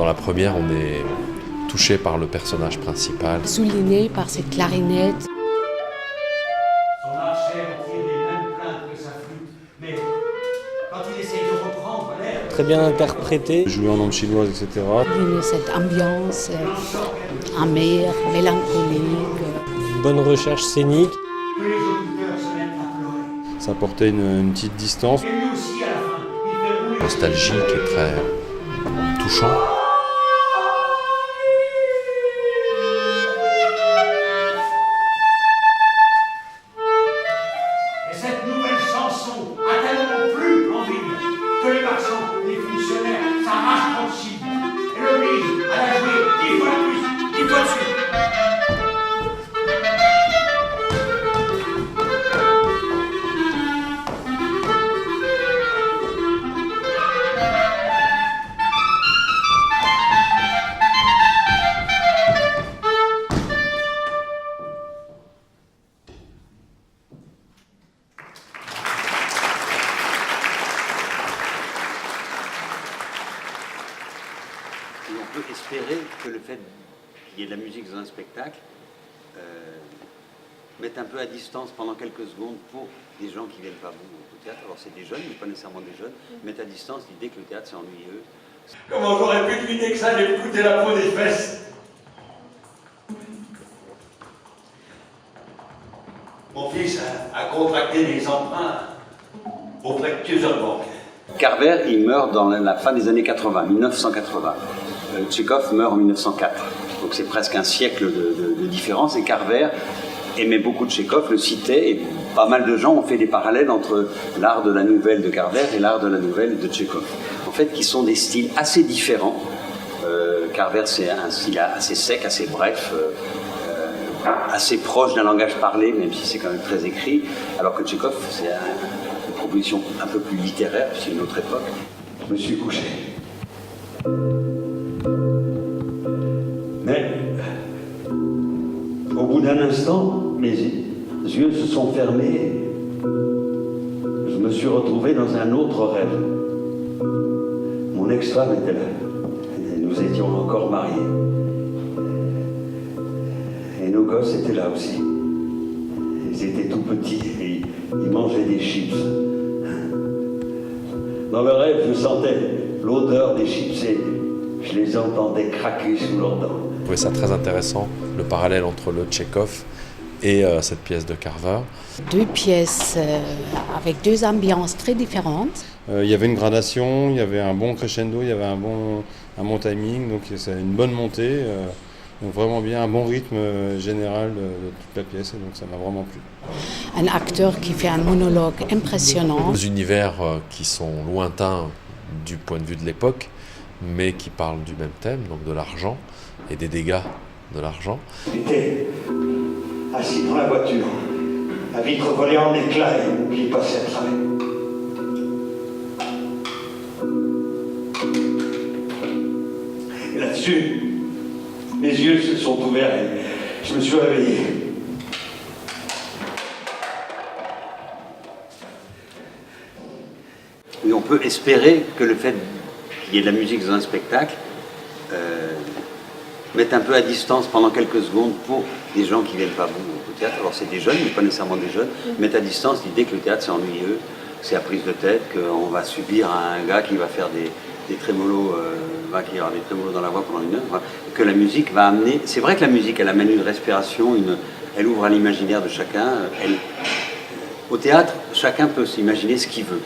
Dans la première, on est touché par le personnage principal. Souligné par cette clarinette. Son archet retire les mêmes plaintes que sa flûte, mais quand il essaye de reprendre l'air... Très bien interprété. Joué en langue chinoise, etc. Il y a cette ambiance amère, mélancolique. Bonne recherche scénique. Que les auditeurs se mettent à pleurer. Ça apportait une petite distance. Et lui aussi, à la fin, il fait rouler... Nostalgique et très touchant. Et cette nouvelle chanson a tellement plu en ville que les marchands, les fonctionnaires s'arrachent Rothschild et l'obligent à la jouer 10 fois plus, 10 fois de suite. Et on peut espérer que le fait qu'il y ait de la musique dans un spectacle mette un peu à distance pendant quelques secondes pour des gens qui ne viennent pas au théâtre. Alors c'est des jeunes, mais pas nécessairement des jeunes, mettre à distance l'idée que le théâtre c'est ennuyeux. Comment j'aurais pu deviner que ça allait me coûter la peau des fesses? Mon fils a contracté des emprunts auprès de plusieurs banques. Carver, il meurt dans la fin des années 80, 1980. Tchekhov meurt en 1904. Donc c'est presque un siècle de différence. Et Carver aimait beaucoup Tchekhov, le citait, et pas mal de gens ont fait des parallèles entre l'art de la nouvelle de Carver et l'art de la nouvelle de Tchekhov. En fait, qui sont des styles assez différents. Carver, c'est un style assez sec, assez bref, assez proche d'un langage parlé, même si c'est quand même très écrit, alors que Tchekhov, c'est une proposition un peu plus littéraire, c'est une autre époque. Je me suis couché. Mais, au bout d'un instant, mes yeux se sont fermés. Je me suis retrouvé dans un autre rêve. Mon ex-femme était là. Et nous étions encore mariés. Et nos gosses étaient là aussi. Ils étaient tout petits et ils mangeaient des chips. Dans le rêve, je sentais l'odeur des chips et je les entendais craquer sous leurs dents. Je trouvais ça très intéressant, le parallèle entre le Tchekhov et cette pièce de Carver. Deux pièces avec deux ambiances très différentes. Il y avait une gradation, il y avait un bon crescendo, il y avait un bon timing, donc c'est une bonne montée. Donc vraiment bien, un bon rythme général de toute la pièce, et donc ça m'a vraiment plu. Un acteur qui fait un monologue impressionnant. Des univers qui sont lointains du point de vue de l'époque, mais qui parlent du même thème, donc de l'argent et des dégâts de l'argent. J'étais assis dans la voiture, la vitre volée en éclats et mon pied passait à travers. Et là-dessus, mes yeux se sont ouverts et je me suis réveillé. Et on peut espérer que le fait qu'il y ait de la musique dans un spectacle mette un peu à distance pendant quelques secondes pour des gens qui ne viennent pas au théâtre. Alors c'est des jeunes, mais pas nécessairement des jeunes, mettre à distance l'idée que le théâtre c'est ennuyeux, c'est à prise de tête, qu'on va subir un gars qui va faire des trémolos, qui aura des trémolos dans la voix pendant une heure, voilà. Que la musique va amener... C'est vrai que la musique, elle amène une respiration, elle ouvre à l'imaginaire de chacun. Au théâtre, chacun peut s'imaginer ce qu'il veut.